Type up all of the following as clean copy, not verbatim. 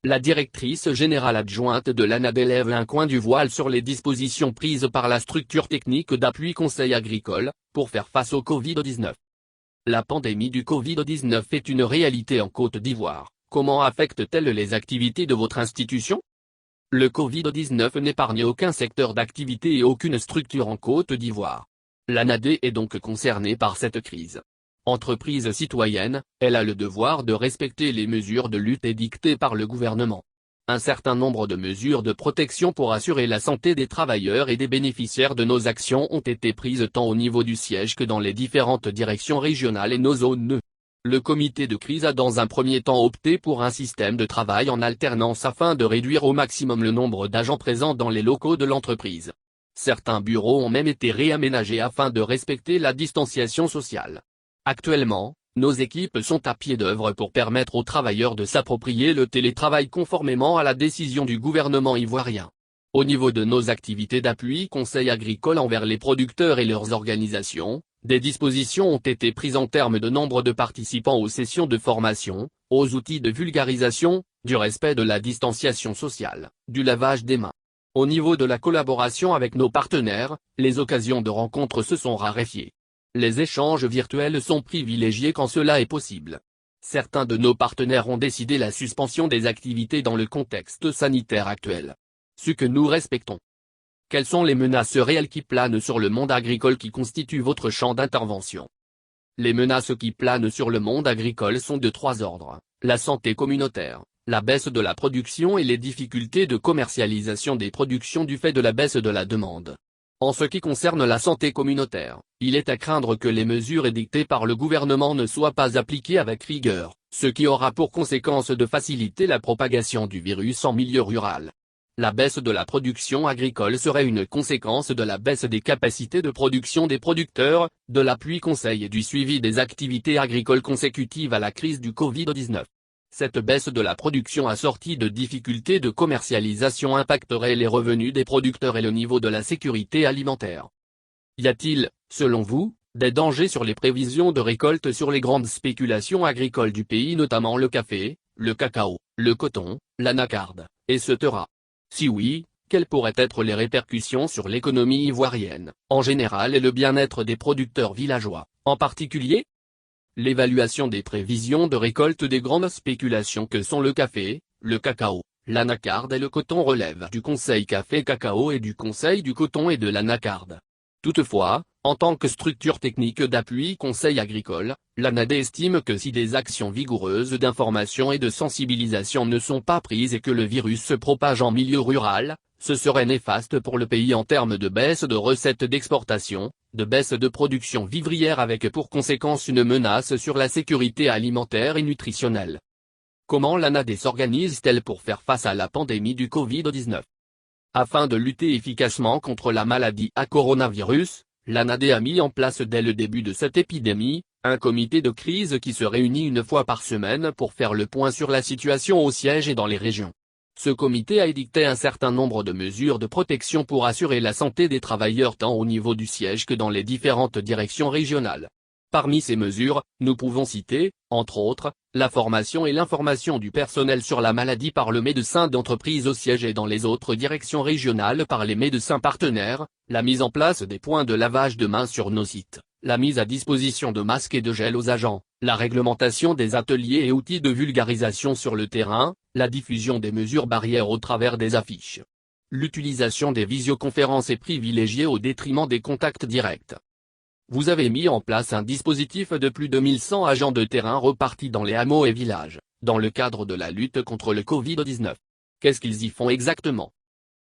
La directrice générale adjointe de l'ANADE lève un coin du voile sur les dispositions prises par la structure technique d'appui conseil agricole, pour faire face au Covid-19. La pandémie du Covid-19 est une réalité en Côte d'Ivoire. Comment affecte-t-elle les activités de votre institution? Le Covid-19 n'épargne aucun secteur d'activité et aucune structure en Côte d'Ivoire. L'ANADE est donc concernée par cette crise. Entreprise citoyenne, elle a le devoir de respecter les mesures de lutte édictées par le gouvernement. Un certain nombre de mesures de protection pour assurer la santé des travailleurs et des bénéficiaires de nos actions ont été prises tant au niveau du siège que dans les différentes directions régionales et nos zones. Le comité de crise a dans un premier temps opté pour un système de travail en alternance afin de réduire au maximum le nombre d'agents présents dans les locaux de l'entreprise. Certains bureaux ont même été réaménagés afin de respecter la distanciation sociale. Actuellement, nos équipes sont à pied d'œuvre pour permettre aux travailleurs de s'approprier le télétravail conformément à la décision du gouvernement ivoirien. Au niveau de nos activités d'appui conseil agricole envers les producteurs et leurs organisations, des dispositions ont été prises en termes de nombre de participants aux sessions de formation, aux outils de vulgarisation, du respect de la distanciation sociale, du lavage des mains. Au niveau de la collaboration avec nos partenaires, les occasions de rencontres se sont raréfiées. Les échanges virtuels sont privilégiés quand cela est possible. Certains de nos partenaires ont décidé la suspension des activités dans le contexte sanitaire actuel. Ce que nous respectons. Quelles sont les menaces réelles qui planent sur le monde agricole qui constituent votre champ d'intervention? Les menaces qui planent sur le monde agricole sont de trois ordres: la santé communautaire, la baisse de la production et les difficultés de commercialisation des productions du fait de la baisse de la demande. En ce qui concerne la santé communautaire, il est à craindre que les mesures édictées par le gouvernement ne soient pas appliquées avec rigueur, ce qui aura pour conséquence de faciliter la propagation du virus en milieu rural. La baisse de la production agricole serait une conséquence de la baisse des capacités de production des producteurs, de l'appui conseil et du suivi des activités agricoles consécutives à la crise du Covid-19. Cette baisse de la production assortie de difficultés de commercialisation impacterait les revenus des producteurs et le niveau de la sécurité alimentaire. Y a-t-il, selon vous, des dangers sur les prévisions de récolte sur les grandes spéculations agricoles du pays, notamment le café, le cacao, le coton, l'anacarde, etc.? Si oui, quelles pourraient être les répercussions sur l'économie ivoirienne, en général et le bien-être des producteurs villageois, en particulier? L'évaluation des prévisions de récolte des grandes spéculations que sont le café, le cacao, l'anacarde et le coton relève du Conseil café-cacao et du Conseil du coton et de l'anacarde. Toutefois, en tant que structure technique d'appui conseil agricole, l'ANADE estime que si des actions vigoureuses d'information et de sensibilisation ne sont pas prises et que le virus se propage en milieu rural, ce serait néfaste pour le pays en termes de baisse de recettes d'exportation, de baisse de production vivrière avec pour conséquence une menace sur la sécurité alimentaire et nutritionnelle. Comment l'ANADE s'organise-t-elle pour faire face à la pandémie du Covid-19? Afin de lutter efficacement contre la maladie à coronavirus, l'ANADE a mis en place dès le début de cette épidémie, un comité de crise qui se réunit une fois par semaine pour faire le point sur la situation au siège et dans les régions. Ce comité a édicté un certain nombre de mesures de protection pour assurer la santé des travailleurs tant au niveau du siège que dans les différentes directions régionales. Parmi ces mesures, nous pouvons citer, entre autres, la formation et l'information du personnel sur la maladie par le médecin d'entreprise au siège et dans les autres directions régionales par les médecins partenaires, la mise en place des points de lavage de mains sur nos sites, la mise à disposition de masques et de gel aux agents, la réglementation des ateliers et outils de vulgarisation sur le terrain, la diffusion des mesures barrières au travers des affiches. L'utilisation des visioconférences est privilégiée au détriment des contacts directs. Vous avez mis en place un dispositif de plus de 1100 agents de terrain repartis dans les hameaux et villages, dans le cadre de la lutte contre le Covid-19. Qu'est-ce qu'ils y font exactement?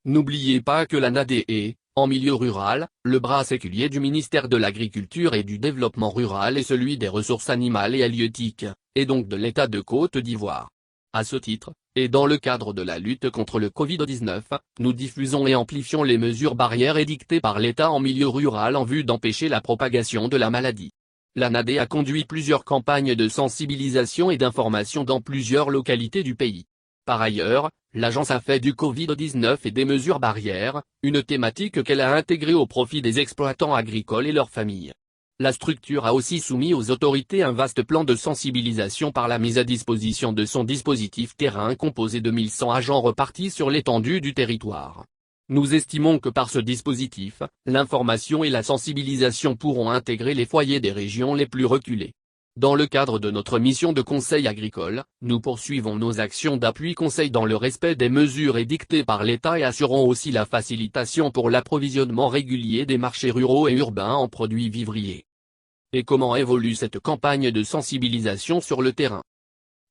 N'oubliez pas que l'ANADE est, en milieu rural, le bras séculier du ministère de l'Agriculture et du Développement rural et celui des ressources animales et halieutiques, et donc de l'État de Côte d'Ivoire. À ce titre, et dans le cadre de la lutte contre le Covid-19, nous diffusons et amplifions les mesures barrières édictées par l'État en milieu rural en vue d'empêcher la propagation de la maladie. L'ANADE a conduit plusieurs campagnes de sensibilisation et d'information dans plusieurs localités du pays. Par ailleurs, l'agence a fait du Covid-19 et des mesures barrières, une thématique qu'elle a intégrée au profit des exploitants agricoles et leurs familles. La structure a aussi soumis aux autorités un vaste plan de sensibilisation par la mise à disposition de son dispositif terrain composé de 1100 agents repartis sur l'étendue du territoire. Nous estimons que par ce dispositif, l'information et la sensibilisation pourront intégrer les foyers des régions les plus reculées. Dans le cadre de notre mission de conseil agricole, nous poursuivons nos actions d'appui conseil dans le respect des mesures édictées par l'État et assurons aussi la facilitation pour l'approvisionnement régulier des marchés ruraux et urbains en produits vivriers. Et comment évolue cette campagne de sensibilisation sur le terrain?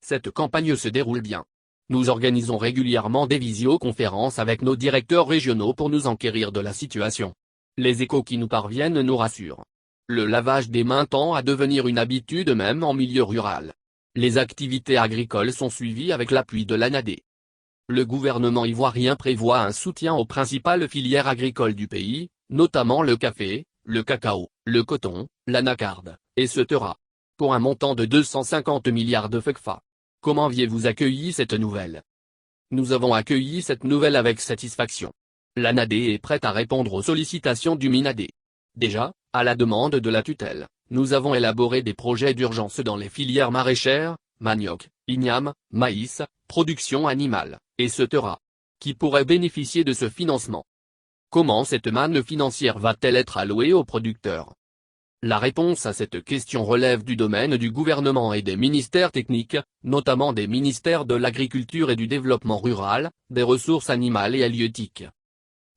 Cette campagne se déroule bien. Nous organisons régulièrement des visioconférences avec nos directeurs régionaux pour nous enquérir de la situation. Les échos qui nous parviennent nous rassurent. Le lavage des mains tend à devenir une habitude même en milieu rural. Les activités agricoles sont suivies avec l'appui de l'ANADE. Le gouvernement ivoirien prévoit un soutien aux principales filières agricoles du pays, notamment le café, le cacao, le coton, l'anacarde, etc. Pour un montant de 250 milliards de FECFA. Comment aviez-vous accueilli cette nouvelle? Nous avons accueilli cette nouvelle avec satisfaction. L'ANADE est prête à répondre aux sollicitations du MINADE. Déjà, à la demande de la tutelle, nous avons élaboré des projets d'urgence dans les filières maraîchères, manioc, igname, maïs, production animale, etc. qui pourraient bénéficier de ce financement. Comment cette manne financière va-t-elle être allouée aux producteurs? La réponse à cette question relève du domaine du gouvernement et des ministères techniques, notamment des ministères de l'Agriculture et du Développement rural, des Ressources animales et halieutiques.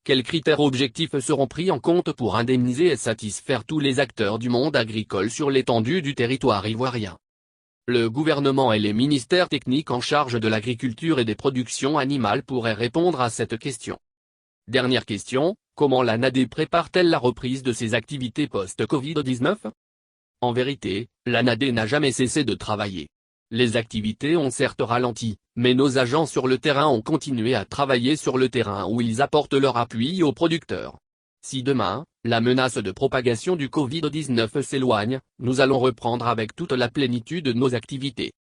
Quels critères objectifs seront pris en compte pour indemniser et satisfaire tous les acteurs du monde agricole sur l'étendue du territoire ivoirien? Le gouvernement et les ministères techniques en charge de l'agriculture et des productions animales pourraient répondre à cette question. Dernière question, comment l'ANADE prépare-t-elle la reprise de ses activités post-Covid-19? En vérité, l'ANADE n'a jamais cessé de travailler. Les activités ont certes ralenti, mais nos agents sur le terrain ont continué à travailler sur le terrain où ils apportent leur appui aux producteurs. Si demain, la menace de propagation du Covid-19 s'éloigne, nous allons reprendre avec toute la plénitude nos activités.